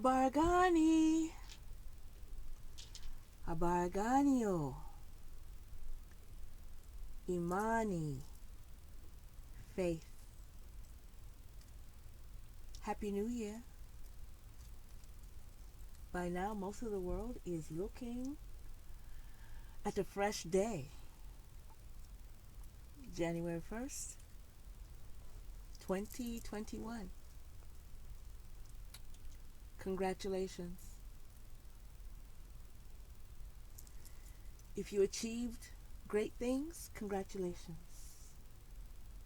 Habari Gani. Habari Gani o. Imani. Faith. Happy New Year. By now, most of the world is looking at a fresh day. January 1st, 2021. Congratulations. If you achieved great things, congratulations.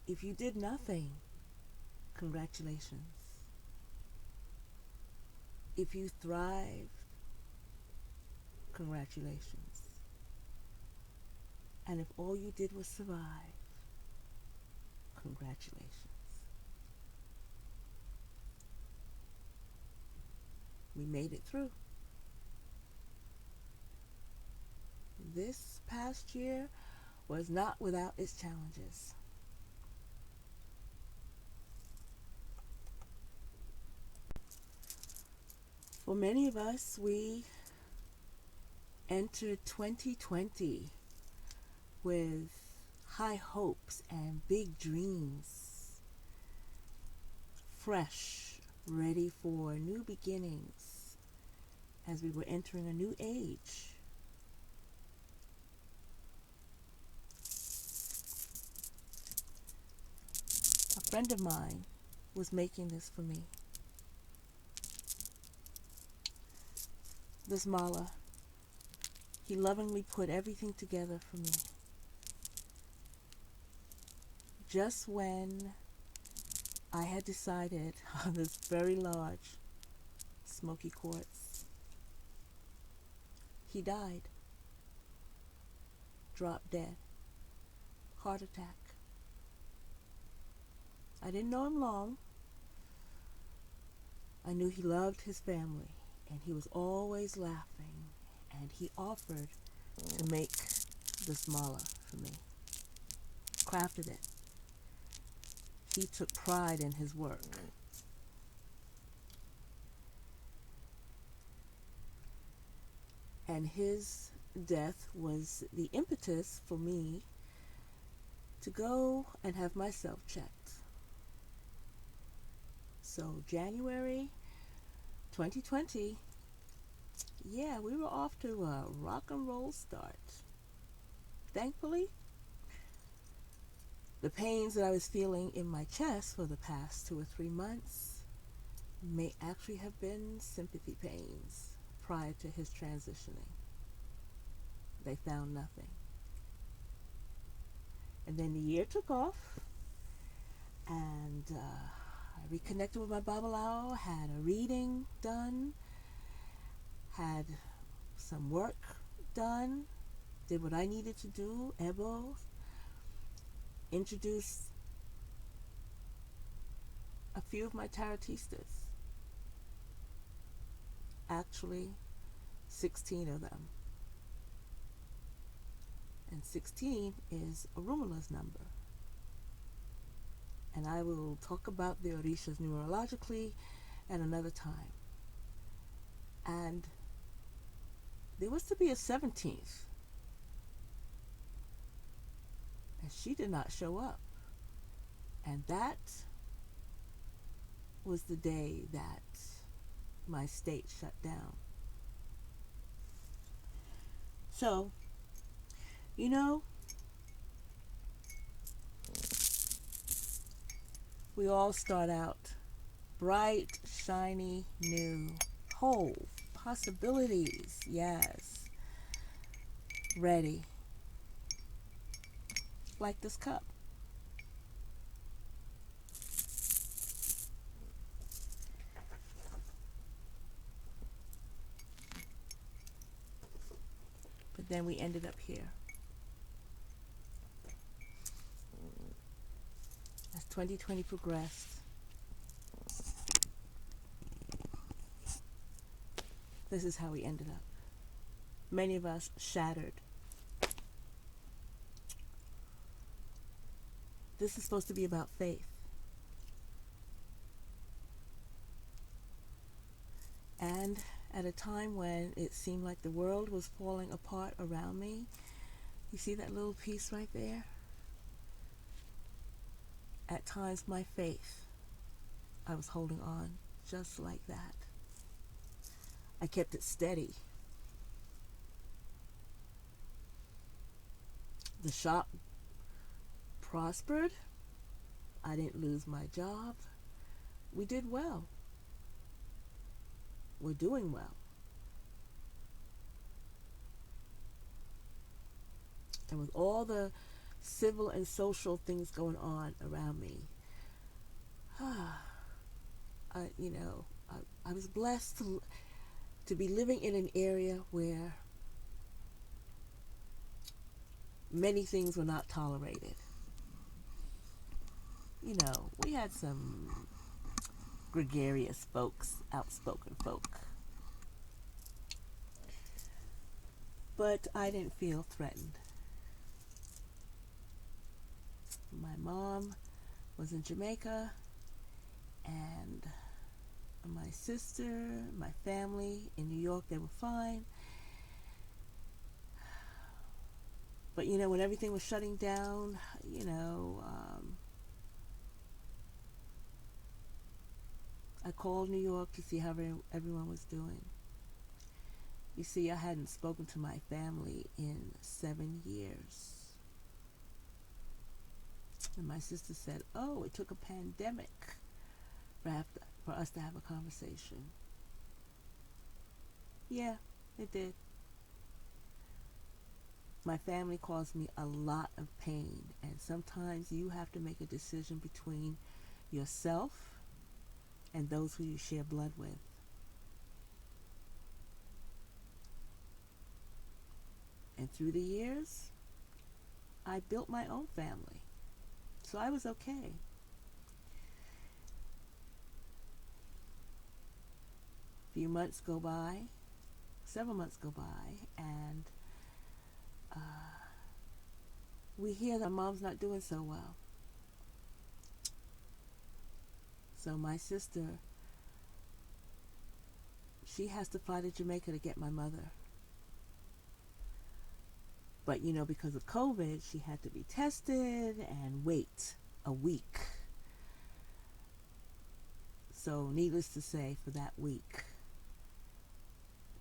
If you did nothing, congratulations. If you thrived, congratulations. And if all you did was survive, congratulations. We made it through. This past year was not without its challenges. For many of us, we entered 2020 with high hopes and big dreams, fresh, ready for new beginnings as we were entering a new age. A friend of mine was making this for me. This mala, he lovingly put everything together for me. Just when I had decided on this very large smoky quartz, he died. Dropped dead. Heart attack. I didn't know him long. I knew he loved his family, and he was always laughing, and he offered to make this mala for me. Crafted it. He took pride in his work. And his death was the impetus for me to go and have myself checked. So January 2020, yeah, we were off to a rock and roll start. Thankfully, the pains that I was feeling in my chest for the past 2 or 3 months may actually have been sympathy pains prior to his transitioning. They found nothing. And then the year took off, and I reconnected with my Babalawo, had a reading done, had some work done, did what I needed to do, Ebo, introduced a few of my tarotistas. Actually, 16 of them. And 16 is Orumala's number. And I will talk about the Orishas numerologically at another time. And there was to be a 17th. And she did not show up. And that was the day that my state shut down. So, you know, we all start out bright, shiny, new, whole, possibilities, yes, ready, like this cup. But then we ended up here. As 2020 progressed, this is how we ended up. Many of us shattered. This is supposed to be about faith. And at a time when it seemed like the world was falling apart around me, you see that little piece right there? At times, my faith, I was holding on just like that. I kept it steady. The shop prospered. I didn't lose my job. We did well. We're doing well. And with all the civil and social things going on around me, I was blessed to be living in an area where many things were not tolerated. You know, we had some gregarious folks, outspoken folk. But I didn't feel threatened. My mom was in Jamaica, and my sister, my family in New York, they were fine. But you know, when everything was shutting down, I called New York to see how everyone was doing. You see, I hadn't spoken to my family in 7 years. And my sister said, "Oh, it took a pandemic for us to have a conversation." Yeah, it did. My family caused me a lot of pain, and sometimes you have to make a decision between yourself and those who you share blood with. And through the years, I built my own family. So I was okay. Few months go by, several months go by, and we hear that mom's not doing so well. So my sister, she has to fly to Jamaica to get my mother. But you know, because of COVID, she had to be tested and wait a week. So needless to say, for that week,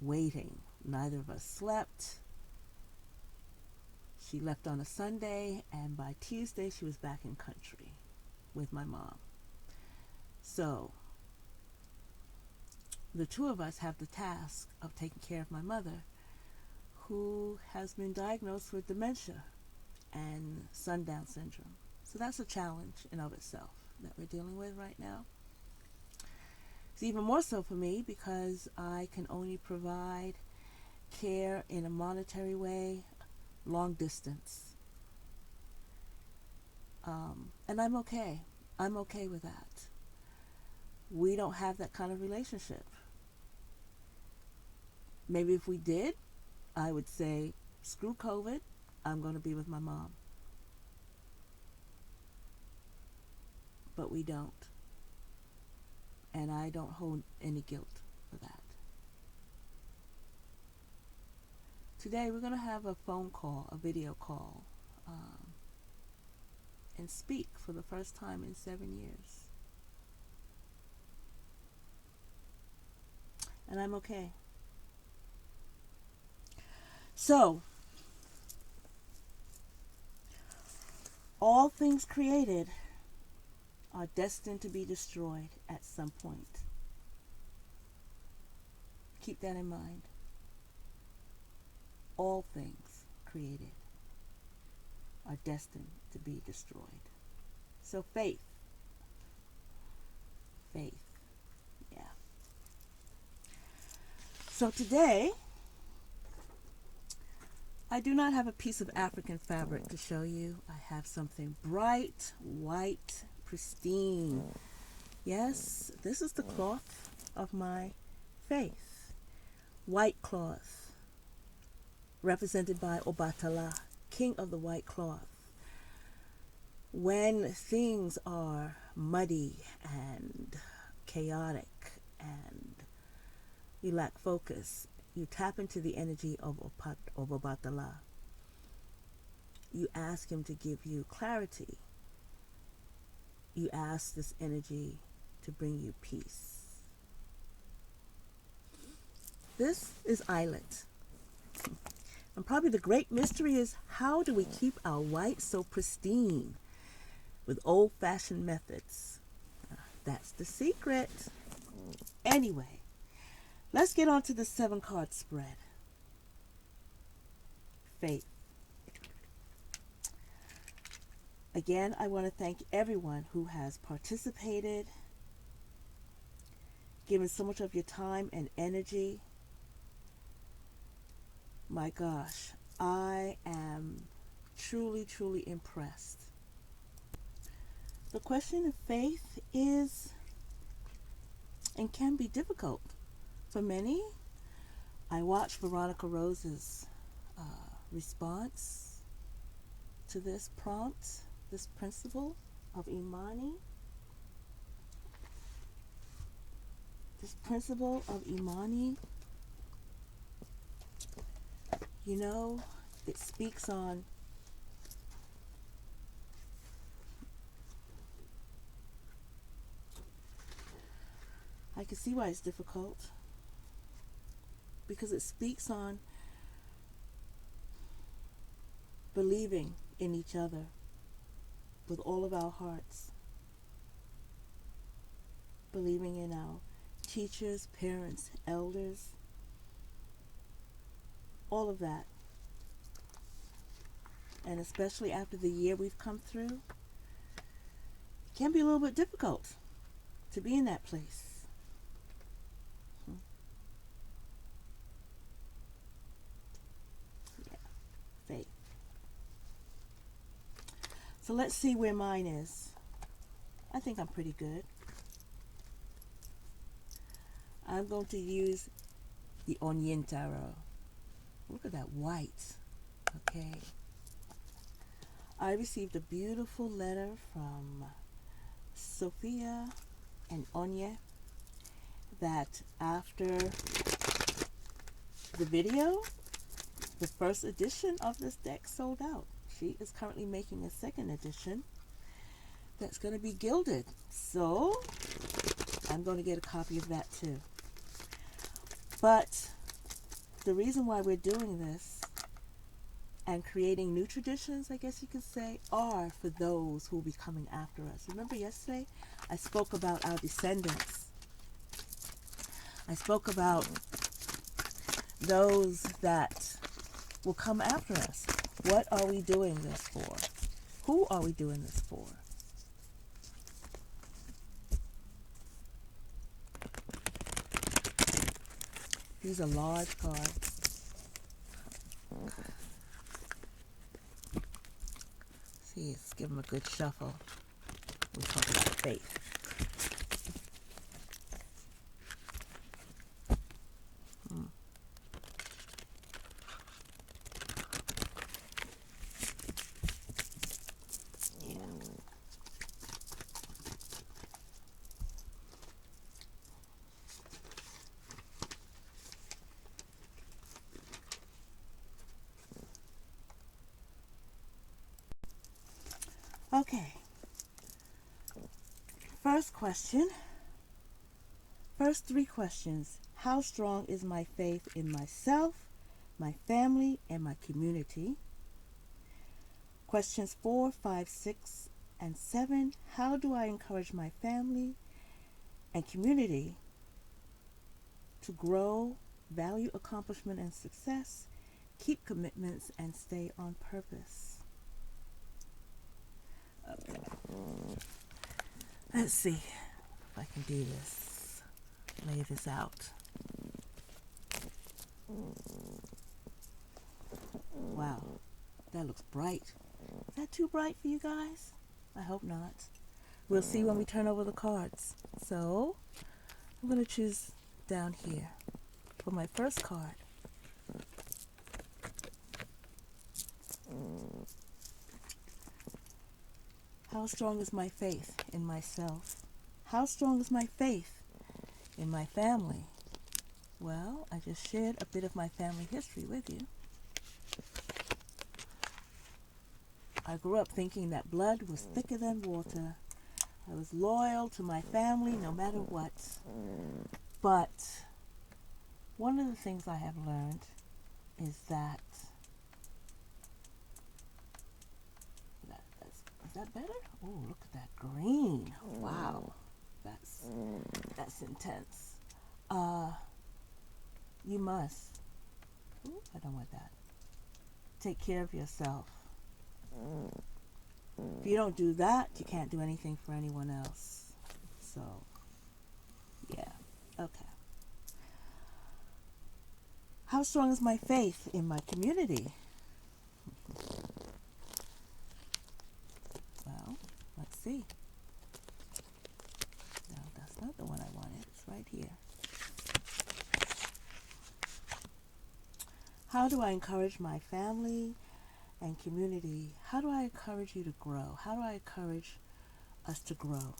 waiting, neither of us slept. She left on a Sunday, and by Tuesday she was back in country with my mom. So the two of us have the task of taking care of my mother, who has been diagnosed with dementia and sundown syndrome. So that's a challenge in of itself that we're dealing with right now. It's even more so for me because I can only provide care in a monetary way, long distance. And I'm okay. I'm okay with that. We don't have that kind of relationship. Maybe if we did, I would say, screw COVID, I'm going to be with my mom. But we don't. And I don't hold any guilt for that. Today we're going to have a phone call, a video call, and speak for the first time in 7 years. And I'm okay. So, all things created are destined to be destroyed at some point. Keep that in mind. All things created are destined to be destroyed. So faith. Faith. Yeah. So today, I do not have a piece of African fabric to show you. I have something bright, white, pristine. Yes, this is the cloth of my faith. White cloth, represented by Obatala, king of the white cloth. When things are muddy and chaotic and, you lack focus. You tap into the energy of Obatala. You ask him to give you clarity. You ask this energy to bring you peace. This is Islet. And probably the great mystery is, how do we keep our white so pristine with old-fashioned methods? That's the secret. Anyway, let's get on to the 7-card spread. Faith. Again, I want to thank everyone who has participated, given so much of your time and energy. My gosh, I am truly, truly impressed. The question of faith is and can be difficult for many. I watched Veronica Rose's response to this prompt, this principle of Imani. This principle of Imani, you know, it speaks on I can see why it's difficult, because it speaks on believing in each other with all of our hearts, believing in our teachers, parents, elders, all of that. And especially after the year we've come through, it can be a little bit difficult to be in that place. Yeah, faith. So let's see where mine is. I think I'm pretty good. I'm going to use the Onion Tarot. Look at that white. Okay. I received a beautiful letter from Sophia and Onya that after the video, the first edition of this deck sold out. She is currently making a second edition that's going to be gilded. So I'm going to get a copy of that too. But the reason why we're doing this and creating new traditions, I guess you could say, are for those who will be coming after us. Remember yesterday I spoke about our descendants. I spoke about those that will come after us. What are we doing this for? Who are we doing this for? These are large cards. See, let's give them a good shuffle. We talk about faith. Okay. First question. First 3 questions. How strong is my faith in myself, my family, and my community? Questions 4, 5, 6, and 7. How do I encourage my family and community to grow, value accomplishment and success, keep commitments, and stay on purpose? Okay. Let's see if I can do this. Lay this out. Wow, that looks bright. Is that too bright for you guys? I hope not. We'll see when we turn over the cards. So, I'm going to choose down here for my first card. How strong is my faith in myself? How strong is my faith in my family? Well, I just shared a bit of my family history with you. I grew up thinking that blood was thicker than water. I was loyal to my family no matter what. But one of the things I have learned is that is that better? Oh, look at that green. Wow. That's intense. You must. Ooh, I don't want that. Take care of yourself. If you don't do that, you can't do anything for anyone else. So, yeah. Okay. How strong is my faith in my community? Well, let's see. No, that's not the one I wanted. It's right here. How do I encourage my family and community? How do I encourage you to grow? How do I encourage us to grow?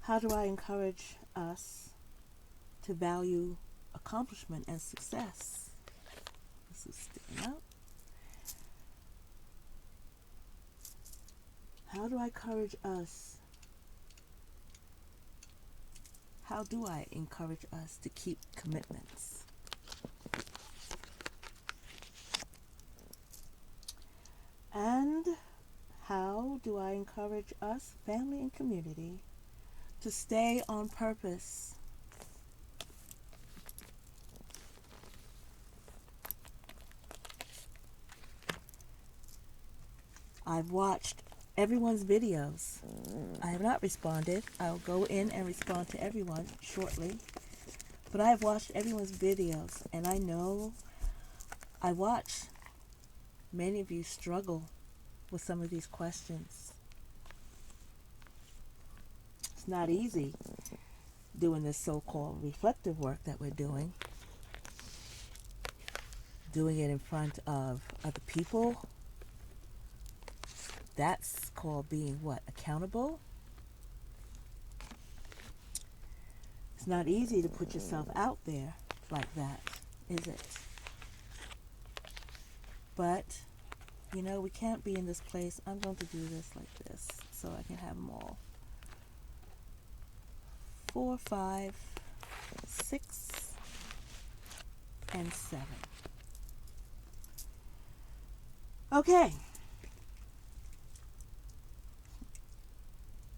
How do I encourage us to value accomplishment and success? This is sticking out. How do I encourage us? How do I encourage us to keep commitments? And how do I encourage us, family and community, to stay on purpose? I've watched everyone's videos. I have not responded. I'll go in and respond to everyone shortly. But I have watched everyone's videos, and I know I watch many of you struggle with some of these questions. It's not easy doing this so-called reflective work that we're doing it in front of other people. That's called being what? Accountable? It's not easy to put yourself out there like that, is it? But, you know, we can't be in this place. I'm going to do this like this so I can have them all. 4, 5, 6, and 7. Okay.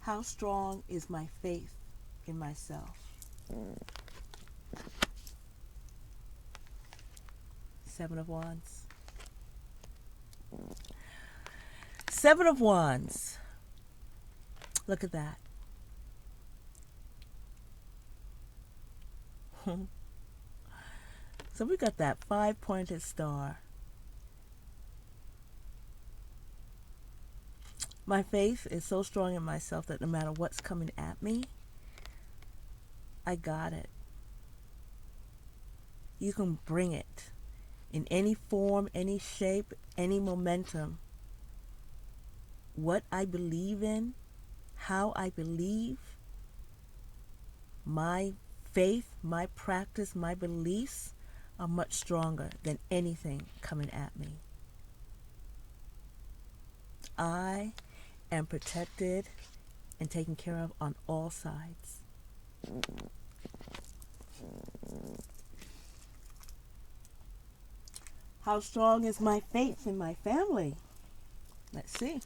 How strong is my faith in myself? 7 of Wands. 7 of Wands. Look at that. So we got that 5-pointed star. My faith is so strong in myself that no matter what's coming at me, I got it. You can bring it in any form, any shape, any momentum. What I believe in, how I believe, my faith, my practice, my beliefs are much stronger than anything coming at me. I am protected and taken care of on all sides. How strong is my faith in my family? Let's see.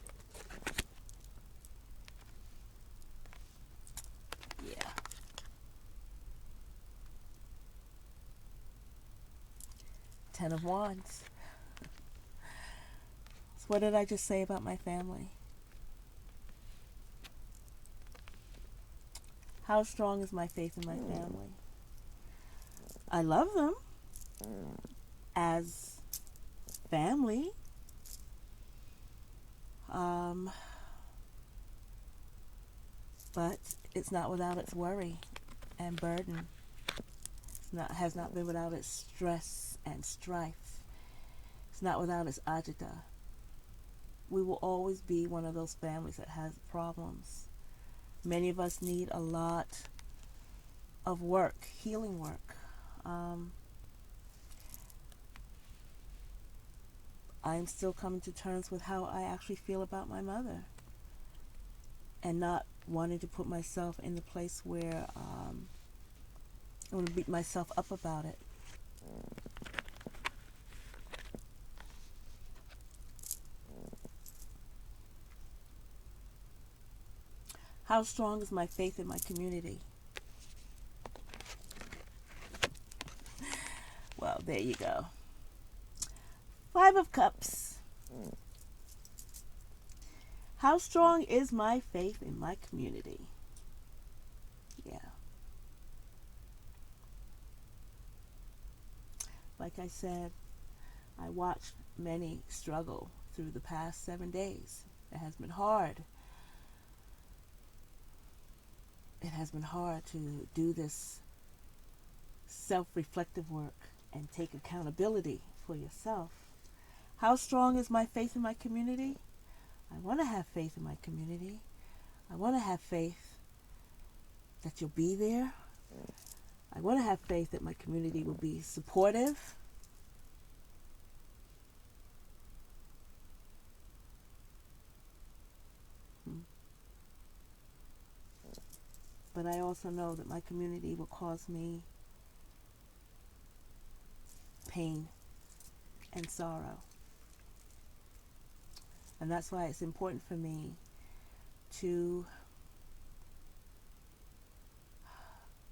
Yeah. 10 of Wands. So what did I just say about my family? How strong is my faith in my family? I love them as family. But it's not without its worry and burden. Has not been without its stress and strife. It's not without its agita. we will always be one of those families that has problems. Many of us need a lot of work, healing work. I'm still coming to terms with how I actually feel about my mother, and not wanting to put myself in the place where I'm going to beat myself up about it. How strong is my faith in my community? Well, there you go. 5 of Cups. How strong is my faith in my community? Yeah. Like I said, I watched many struggle through the past 7 days. It has been hard. It has been hard to do this self-reflective work and take accountability for yourself. How strong is my faith in my community? I want to have faith in my community. I want to have faith that you'll be there. I want to have faith that my community will be supportive. But I also know that my community will cause me pain and sorrow. And that's why it's important for me to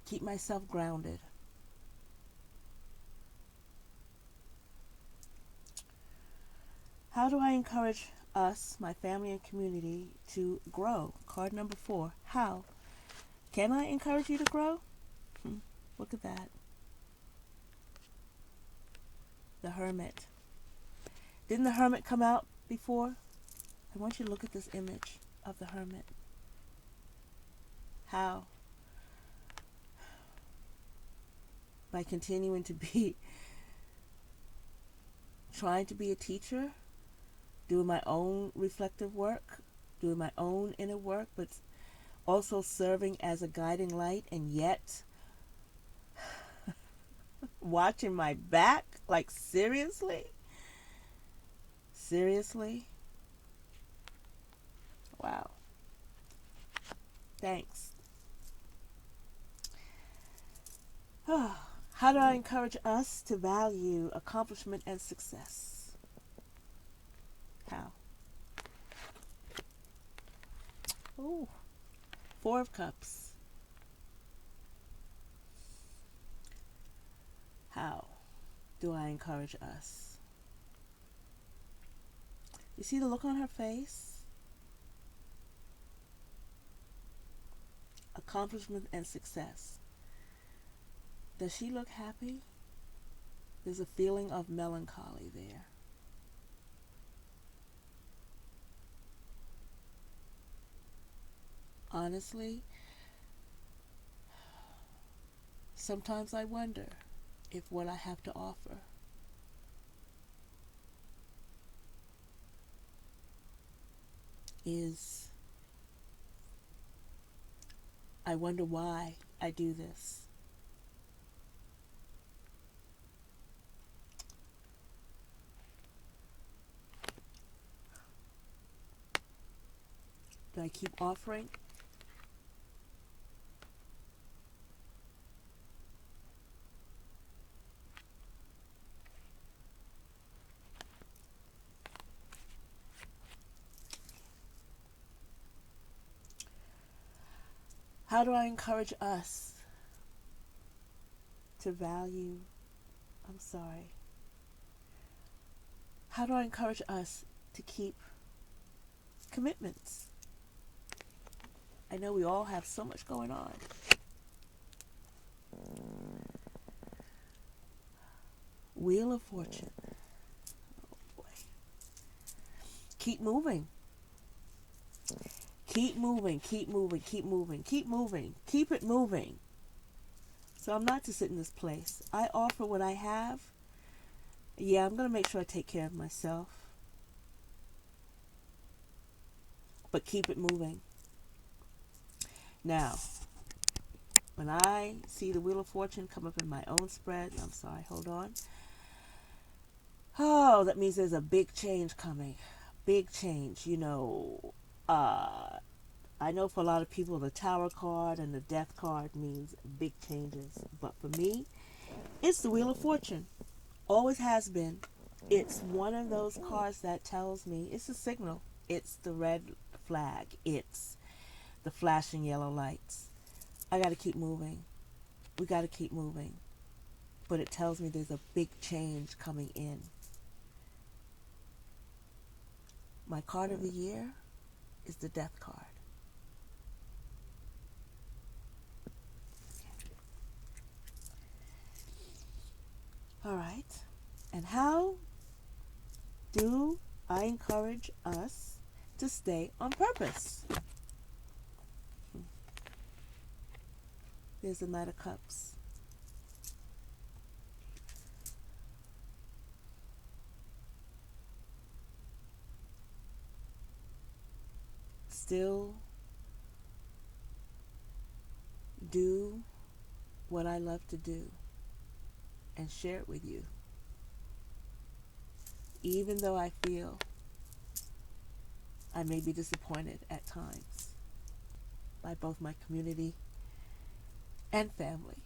keep myself grounded. How do I encourage us, my family and community, to grow? Card number 4. How? Can I encourage you to grow? Look at that. The Hermit. Didn't the Hermit come out before? I want you to look at this image of the Hermit. How? By continuing to be, trying to be a teacher, doing my own reflective work, doing my own inner work, but also serving as a guiding light, and yet watching my back. Like, seriously? Seriously? Wow. Thanks. How do I encourage us to value accomplishment and success? How? Oh, 4 of Cups. How do I encourage us? You see the look on her face? Accomplishment and success. Does she look happy? There's a feeling of melancholy there. Honestly, sometimes I wonder if what I have to offer is, I wonder why I do this. Do I keep offering? How do I encourage us to value, how do I encourage us to keep commitments? I know we all have so much going on. Wheel of Fortune. Oh boy. Keep moving. Keep moving, keep moving, keep moving, keep moving, keep it moving. So I'm not to sit in this place. I offer what I have. Yeah, I'm going to make sure I take care of myself. but keep it moving. Now, when I see the Wheel of Fortune come up in my own spread, I'm sorry, hold on. Oh, that means there's a big change coming. Big change, I know for a lot of people the Tower card and the Death card means big changes. But for me, it's the Wheel of Fortune. Always has been. It's one of those cards that tells me, it's a signal. It's the red flag. It's the flashing yellow lights. I got to keep moving. We got to keep moving. But it tells me there's a big change coming in. My card of the year is the Death card. All right. And how do I encourage us to stay on purpose? There's the Knight of Cups. Still do what I love to do and share it with you. Even though I feel I may be disappointed at times by both my community and family.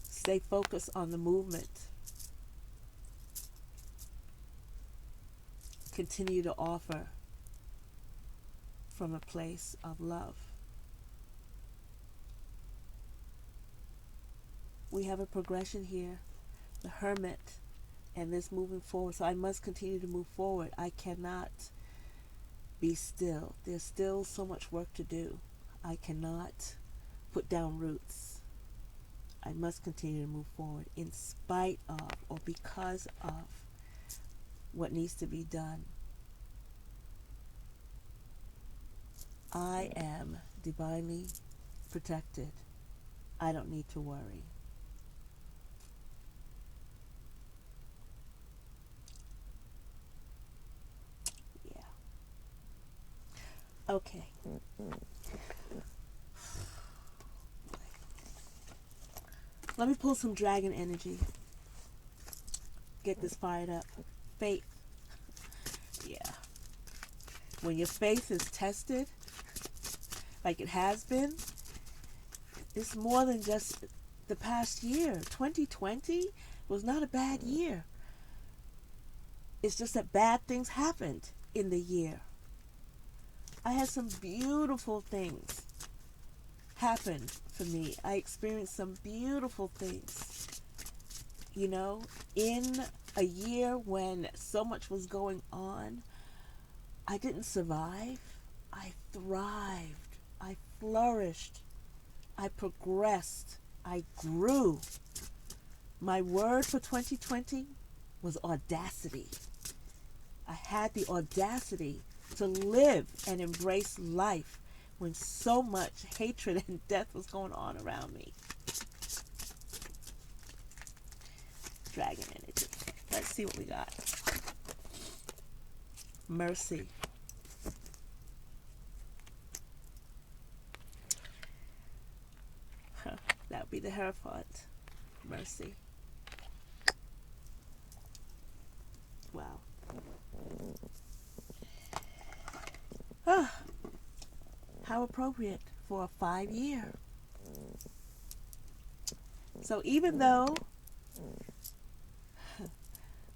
Stay focused on the movement. Continue to offer from a place of love. We have a progression here, the Hermit, and this moving forward. So I must continue to move forward. I cannot be still. There's still so much work to do. I cannot put down roots. I must continue to move forward in spite of or because of what needs to be done. I am divinely protected. I don't need to worry. Yeah. Okay. Let me pull some dragon energy. Get this fired up. Faith. Yeah. When your faith is tested, like it has been, it's more than just the past year. 2020 was not a bad year. It's just that bad things happened in the year. I had some beautiful things happen for me. I experienced some beautiful things. In a year when so much was going on, I didn't survive. I thrived. I flourished. I progressed. I grew. My word for 2020 was audacity. I had the audacity to live and embrace life when so much hatred and death was going on around me. Dragon energy. Let's see what we got. Mercy. That would be the Hierophant. Mercy. Wow. How appropriate for a 5-year. So even though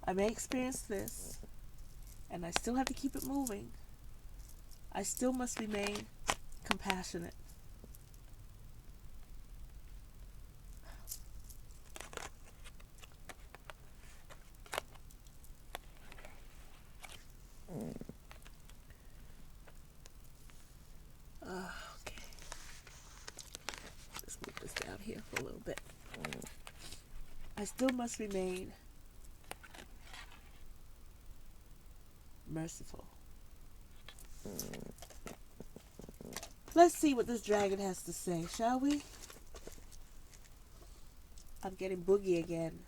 I may experience this, and I still have to keep it moving, I still must remain compassionate. Okay. Let's move this down here for a little bit. I still must remain merciful. Let's see what this dragon has to say, shall we? I'm getting boogie again.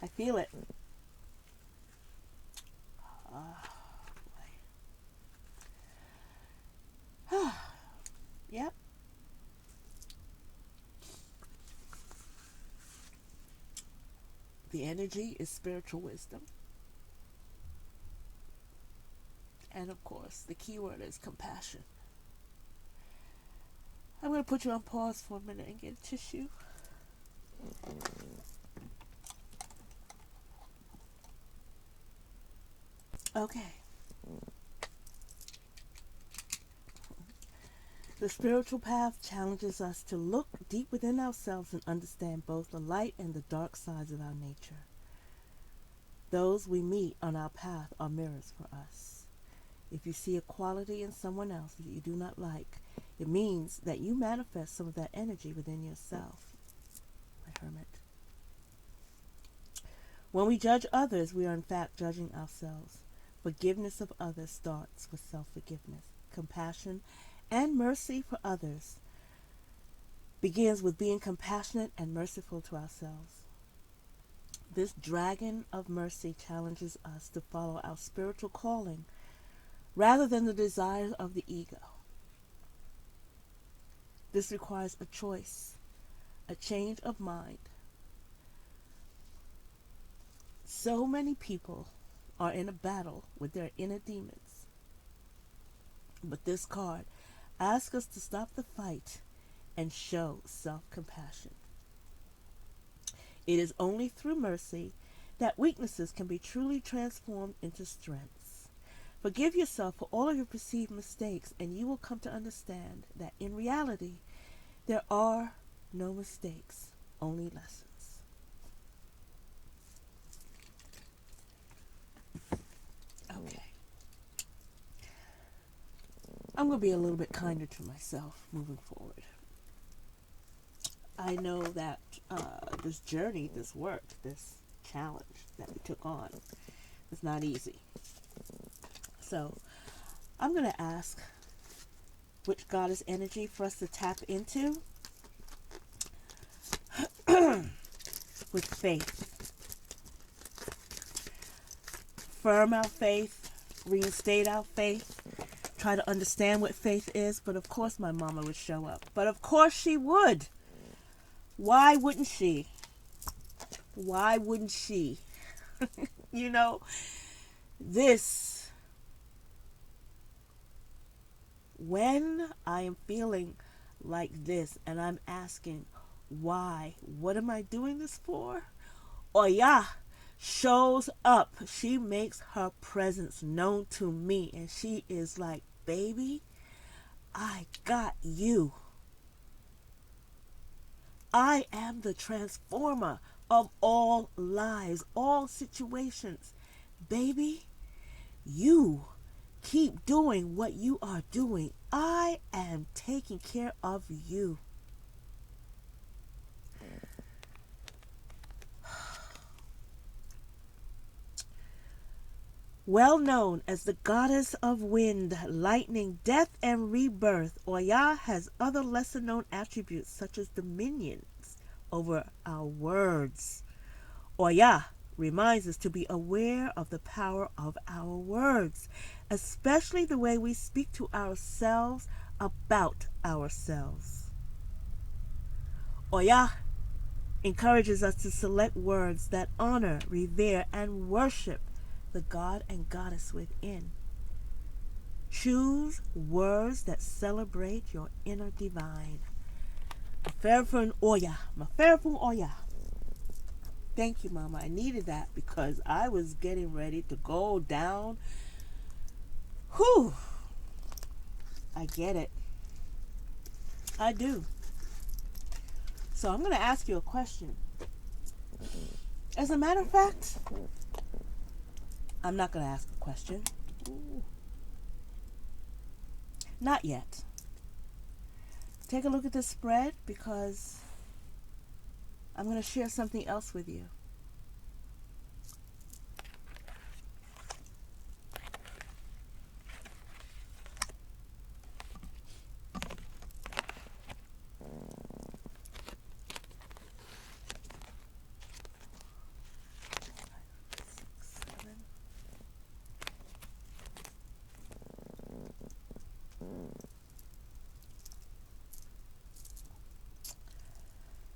I feel it. Yep. The energy is spiritual wisdom. And of course, the key word is compassion. I'm going to put you on pause for a minute and get a tissue. Okay. The spiritual path challenges us to look deep within ourselves and understand both the light and the dark sides of our nature. Those we meet on our path are mirrors for us. If you see a quality in someone else that you do not like, it means that you manifest some of that energy within yourself. My hermit. When we judge others, we are in fact judging ourselves. Forgiveness of others starts with self-forgiveness. Compassion and mercy for others begins with being compassionate and merciful to ourselves. This dragon of mercy challenges us to follow our spiritual calling rather than the desires of the ego. This requires a choice, a change of mind. So many people are in a battle with their inner demons. But this card asks us to stop the fight and show self-compassion. It is only through mercy that weaknesses can be truly transformed into strengths. Forgive yourself for all of your perceived mistakes, and you will come to understand that in reality, there are no mistakes, only lessons. Okay. I'm going to be a little bit kinder to myself moving forward. I know that this journey, this work, this challenge that we took on is not easy. So I'm going to ask which goddess energy for us to tap into with faith. Firm our faith, reinstate our faith, try to understand what faith is, but of course my mama would show up. But of course she would. Why wouldn't she? Why wouldn't she? You know, when I am feeling like this and I'm asking, why? What am I doing this for? Oya shows up. She makes her presence known to me, and she is like, baby, I got you. I am the transformer of all lives, all situations. Baby, you keep doing what you are doing. I am taking care of you. Well known as the goddess of wind, lightning, death, and rebirth, Oya has other lesser known attributes such as dominions over our words. Oya reminds us to be aware of the power of our words, especially the way we speak to ourselves about ourselves. Oya encourages us to select words that honor, revere, and worship the God and Goddess within. Choose words that celebrate your inner divine. Maferfun Oya. Maferfun Oya. Thank you, Mama. I needed that because I was getting ready to go down. Whew. I get it. I do. So I'm going to ask you a question. As a matter of fact, I'm not going to ask a question. Ooh. Not yet. Take a look at this spread because I'm going to share something else with you.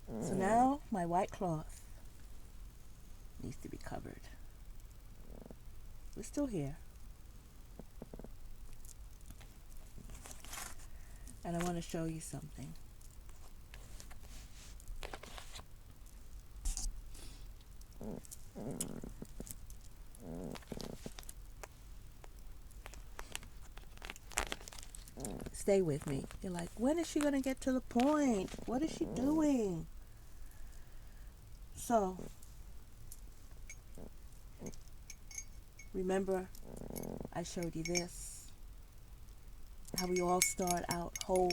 So now my white cloth needs to be covered. We're still here. And I want to show you something. Stay with me. You're like, when is she going to get to the point? What is she doing? So, remember I showed you this, how we all start out whole.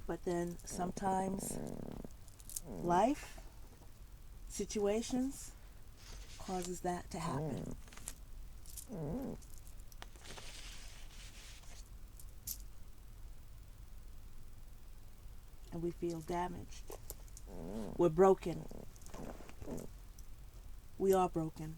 But then sometimes life, situations, causes that to happen. And we feel damaged. We're broken. We are broken.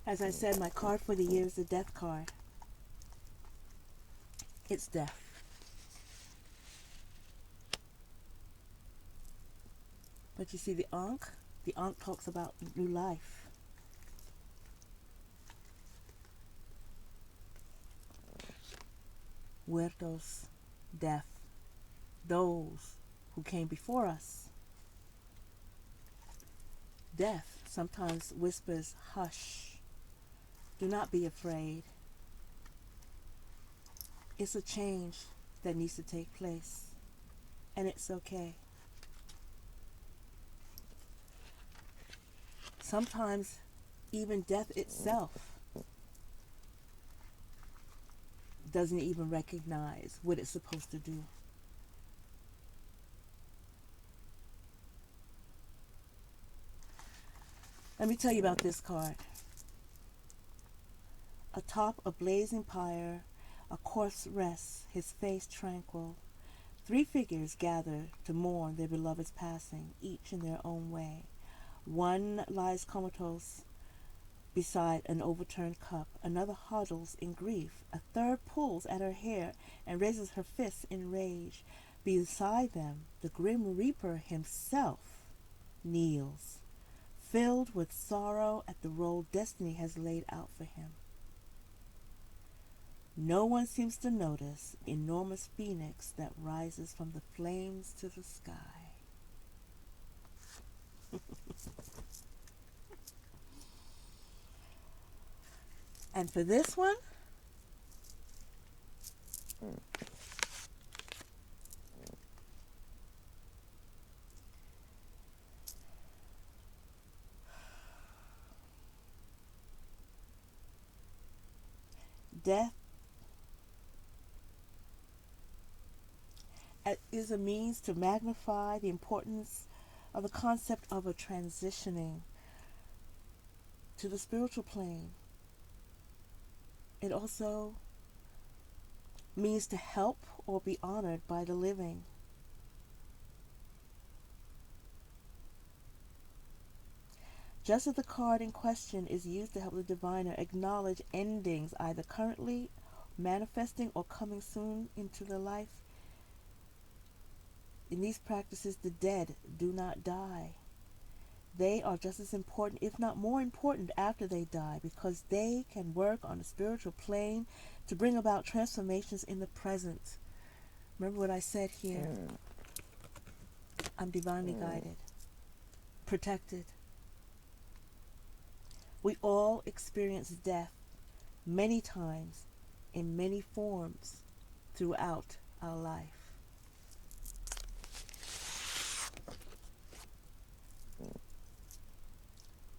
As I said, my card for the year is the death card. It's death. But you see the Ankh talks about new life. Muertos, death. Those who came before us. Death sometimes whispers, hush. Do not be afraid. It's a change that needs to take place. And it's okay. Sometimes even death itself doesn't even recognize what it's supposed to do. Let me tell you about this card. Atop a blazing pyre, a corpse rests, his face tranquil. 3 figures gather to mourn their beloved's passing, each in their own way. One lies comatose beside an overturned cup. Another huddles in grief. A third pulls at her hair and raises her fists in rage. Beside them, the Grim Reaper himself kneels, filled with sorrow at the role destiny has laid out for him. No one seems to notice enormous phoenix that rises from the flames to the sky. And for this one, death is a means to magnify the importance of the concept of a transitioning to the spiritual plane. It also means to help or be honored by the living. Just as the card in question is used to help the diviner acknowledge endings either currently manifesting or coming soon into their life, in these practices the dead do not die. They are just as important, if not more important, after they die, because they can work on the spiritual plane to bring about transformations in the present. Remember what I said here? I'm divinely guided, protected. We all experience death many times in many forms throughout our life.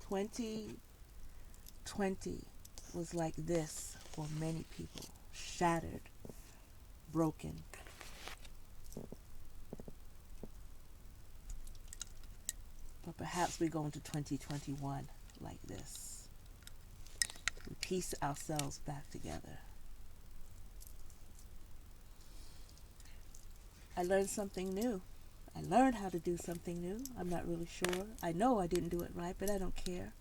"2020 was like this for many people, shattered, broken. But perhaps we go into 2021 like this. We piece ourselves back together. I learned something new. I learned how to do something new. I'm not really sure. I know I didn't do it right, but I don't care.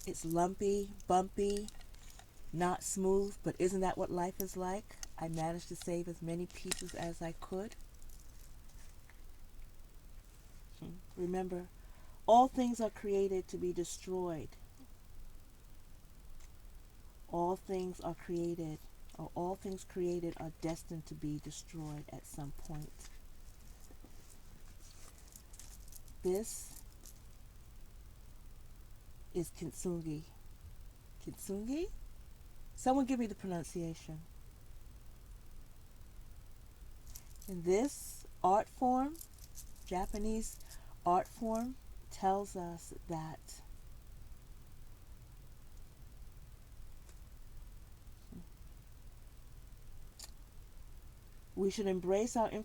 It's lumpy, bumpy, not smooth, but isn't that what life is like? I managed to save as many pieces as I could. Remember, all things are created to be destroyed. All things are created, or all things created are destined to be destroyed at some point. This is kintsugi. Kintsugi? Someone give me the pronunciation. And this art form, Japanese art form, tells us that we should embrace our I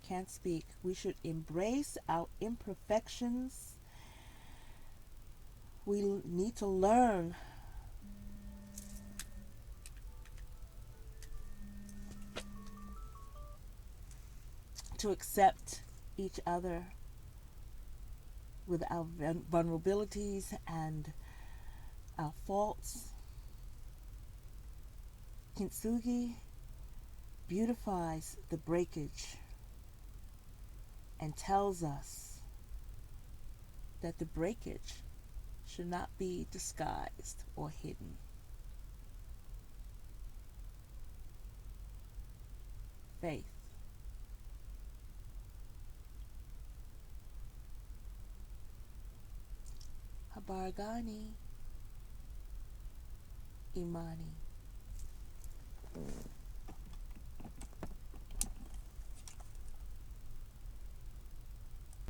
can't speak. We should embrace our imperfections. We need to learn to accept each other with our vulnerabilities and our faults. Kintsugi beautifies the breakage and tells us that the breakage should not be disguised or hidden. Faith. Habari Gani, Imani.